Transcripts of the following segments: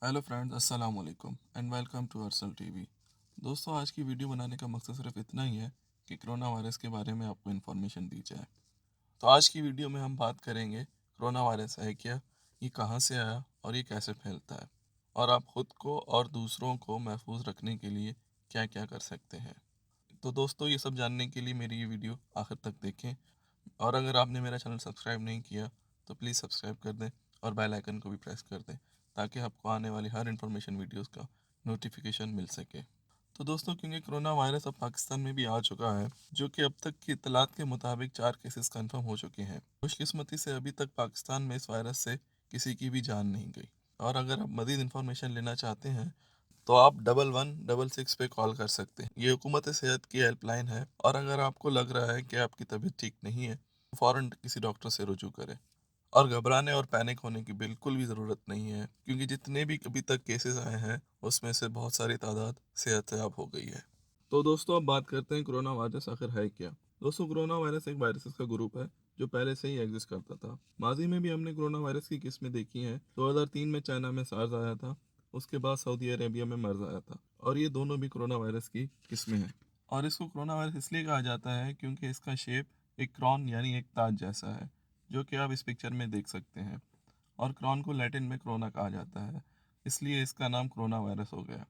Hello friends, अस्सलाम वालेकुम and welcome to Arsal TV. दोस्तों, आज की वीडियो बनाने का मकसद सिर्फ इतना ही है कि कोरोना वायरस के बारे में आपको इन्फॉर्मेशन दी जाए। तो आज की वीडियो में हम बात करेंगे कोरोना वायरस है क्या, ये कहाँ से आया और ये कैसे फैलता है, और आप खुद को और दूसरों को महफूज रखने के लिए क्या क्या कर सकते हैं। तो दोस्तों, ये सब जानने के लिए मेरी ये वीडियो आखिर तक देखें, और अगर आपने मेरा चैनल सब्सक्राइब नहीं किया तो प्लीज़ सब्सक्राइब कर दें और बेल आइकन को भी प्रेस कर दें, ताकि आपको आने वाली हर इन्फॉर्मेशन वीडियोस का नोटिफिकेशन मिल सके। तो दोस्तों, क्योंकि कोरोना वायरस अब पाकिस्तान में भी आ चुका है, जो कि अब तक की इत्तलात के मुताबिक 4 केसेस कंफर्म हो चुके हैं। खुशकिस्मती से अभी तक पाकिस्तान में इस वायरस से किसी की भी जान नहीं गई। और अगर आप मज़ीद इन्फॉर्मेशन लेना चाहते हैं तो आप 1166 पे कॉल कर सकते हैं। ये हुकूमत सेहत की हेल्पलाइन है, और अगर आपको लग रहा है कि आपकी तबीयत ठीक नहीं है तो फ़ौरन किसी डॉक्टर से रुजू करें। और घबराने और पैनिक होने की बिल्कुल भी ज़रूरत नहीं है, क्योंकि जितने भी अभी तक केसेस आए हैं उसमें से बहुत सारी तादाद सेहतयाब हो गई है। तो दोस्तों, अब बात करते हैं कोरोना वायरस आखिर है क्या। दोस्तों, कोरोना वायरस एक वायरस का ग्रुप है जो पहले से ही एग्जिस्ट करता था। माजी में भी हमने कोरोना वायरस की किस्में देखी हैं। 2003 में चाइना में सार्स आया था, उसके बाद सऊदी अरेबिया में मर्ज आया था, और ये दोनों भी कोरोना वायरस की किस्में हैं। और इसको कोरोना वायरस इसलिए कहा जाता है क्योंकि इसका शेप एक क्रॉन यानी एक ताज जैसा है, जो कि आप इस पिक्चर में देख सकते हैं। और क्रॉन को लैटिन में कोरोना कहा जाता है, इसलिए इसका नाम कोरोना वायरस हो गया।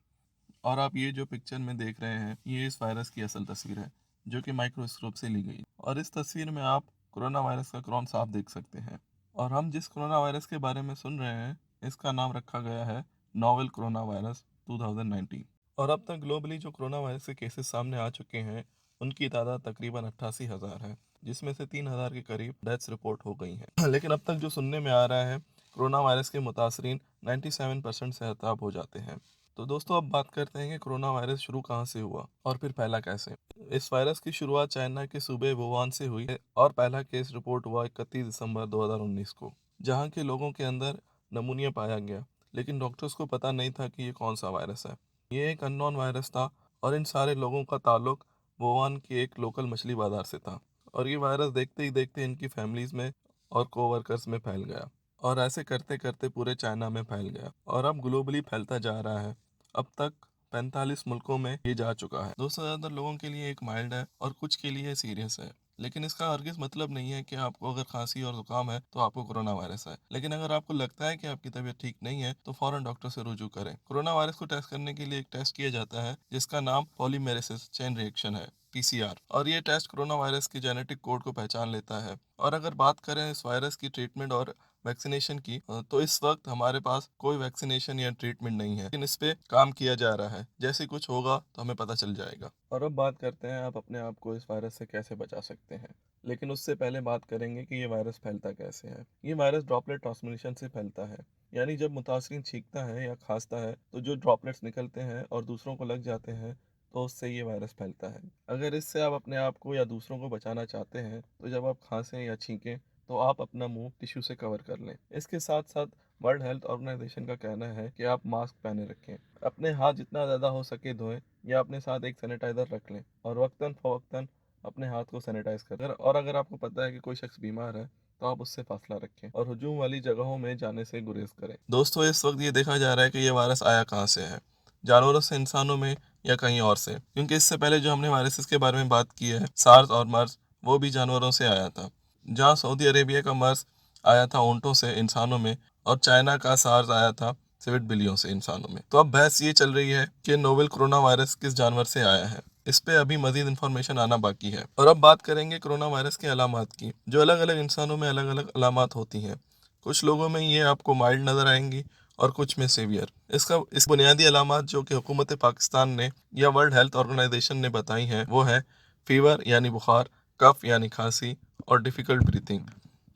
और आप ये जो पिक्चर में देख रहे हैं, ये इस वायरस की असल तस्वीर है, जो कि माइक्रोस्कोप से ली गई। और इस तस्वीर में आप कोरोना वायरस का क्रॉन साफ देख सकते हैं। और हम जिस कोरोना वायरस के बारे में सुन रहे हैं, इसका नाम रखा गया है नोवेल कोरोना वायरस 2019। और अब तक ग्लोबली जो कोरोना वायरस के केसेस सामने आ चुके हैं, उनकी तादाद तकरीबन 88,000 है, जिसमें से 3,000 के करीब डेथ्स रिपोर्ट हो गई हैं। लेकिन अब तक जो सुनने में आ रहा है, कोरोना वायरस के मुतासरीन 97% सेहतयाब हो जाते हैं। तो दोस्तों, अब बात करते हैं कि कोरोना वायरस शुरू कहाँ से हुआ और फिर फैला कैसे। इस वायरस की शुरुआत चाइना के सूबे वुहान से हुई है, और पहला केस रिपोर्ट हुआ 31 दिसंबर 2019 को, जहाँ के लोगों के अंदर नमूनिया पाया गया। लेकिन डॉक्टर्स को पता नहीं था कि ये कौन सा वायरस है। ये एक अननोन वायरस था, और इन सारे लोगों का ताल्लुक वुहान के एक लोकल मछली बाजार से था। और ये वायरस देखते ही देखते इनकी फैमिलीज में और कोवर्कर्स में फैल गया, और ऐसे करते करते पूरे चाइना में फैल गया, और अब ग्लोबली फैलता जा रहा है। अब तक 45 मुल्कों में ये जा चुका है। 200 से ज़्यादा लोगों के लिए एक माइल्ड है, और कुछ के लिए सीरियस है। लेकिन इसका हरगिज मतलब नहीं है कि आपको अगर खांसी और जुकाम है तो आपको कोरोना वायरस है। लेकिन अगर आपको लगता है कि आपकी तबीयत ठीक नहीं है तो फौरन डॉक्टर से रुजू करें। कोरोना वायरस को टेस्ट करने के लिए एक टेस्ट किया जाता है, जिसका नाम पॉलीमेरेसिस चेन रिएक्शन है, पीसीआर। और ये टेस्ट कोरोना वायरस के जेनेटिक कोड को पहचान लेता है। और अगर बात करें इस वायरस की ट्रीटमेंट और वैक्सीनेशन की, तो इस वक्त हमारे पास कोई वैक्सीनेशन या ट्रीटमेंट नहीं है, लेकिन इस पे काम किया जा रहा है। जैसे कुछ होगा तो हमें पता चल जाएगा। और अब बात करते हैं आप अपने आप को इस वायरस से कैसे बचा सकते हैं। लेकिन उससे पहले बात करेंगे कि ये वायरस फैलता कैसे है। ये वायरस ड्रॉपलेट ट्रांसमिशन से फैलता है, यानी जब मुतासरीन छींकता है या खांसता है तो जो ड्रॉपलेट्स निकलते हैं और दूसरों को लग जाते हैं, तो उससे ये वायरस फैलता है। अगर इससे आप अपने आप को या दूसरों को बचाना चाहते हैं, तो जब आप खांसें या छींकें तो आप अपना मुंह टिश्यू से कवर कर लें। इसके साथ साथ वर्ल्ड हेल्थ ऑर्गेनाइजेशन का कहना है कि आप मास्क पहने रखें, अपने हाथ जितना ज़्यादा हो सके धोएं, या अपने साथ एक सैनिटाइज़र रख लें, और वक्तन फ़वक्तन अपने हाथ को सैनिटाइज करें। और अगर आपको पता है कि कोई शख्स बीमार है, तो आप उससे फासला रखें और हुजूम वाली जगहों में जाने से गुरेज करें। दोस्तों, इस वक्त ये देखा जा रहा है कि ये वायरस आया कहाँ से है, जानवरों से इंसानों में या कहीं और से। क्योंकि इससे पहले जो हमने वायरसेस के बारे में बात की है, सार्स और मर्स, वो भी जानवरों से आया था। जहाँ सऊदी अरेबिया का मर्स आया था ऊँटों से इंसानों में, और चाइना का सार्स आया था सिविट बिल्लियों से इंसानों में। तो अब बहस ये चल रही है कि नोवेल कोरोना वायरस किस जानवर से आया है। इस पे अभी मजीद इन्फॉर्मेशन आना बाकी है। और अब बात करेंगे कोरोना वायरस के अलामात की, जो अलग अलग इंसानों में अलग अलग अलामात होती हैं। कुछ लोगों में ये आपको माइल्ड नज़र आएंगी, और कुछ में सीवियर। इस बुनियादी अलामात जो कि हुकूमत पाकिस्तान ने या वर्ल्ड हेल्थ ऑर्गेनाइजेशन ने बताई हैं, वो है फीवर यानी बुखार, कफ यानी खांसी, और डिफ़िकल्ट ब्रीथिंग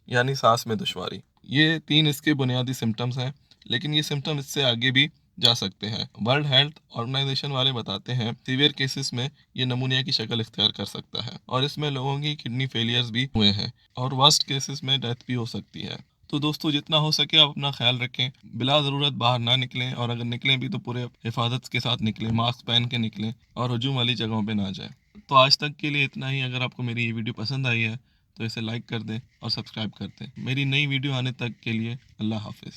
यानी सांस में दुश्वारी। ये 3 इसके बुनियादी सिम्टम्स हैं, लेकिन ये सिम्टम इससे आगे भी जा सकते हैं। वर्ल्ड हेल्थ ऑर्गेनाइजेशन वाले बताते हैं सीवियर केसेस में ये नमूनिया की शक्ल इख्तियार कर सकता है, और इसमें लोगों की किडनी फेलियर्स भी हुए हैं, और वर्स्ट केसेस में डेथ भी हो सकती है। तो दोस्तों, जितना हो सके आप अपना ख्याल रखें, बिला ज़रूरत बाहर ना निकलें, और अगर निकलें भी तो पूरे हिफाजत के साथ निकलें, मास्क पहन के निकलें, और हजूम वाली जगहों पे ना जाएं। तो आज तक के लिए इतना ही। अगर आपको मेरी ये वीडियो पसंद आई है तो इसे लाइक कर दें और सब्सक्राइब कर दें। मेरी नई वीडियो आने तक के लिए अल्लाह हाफिज़।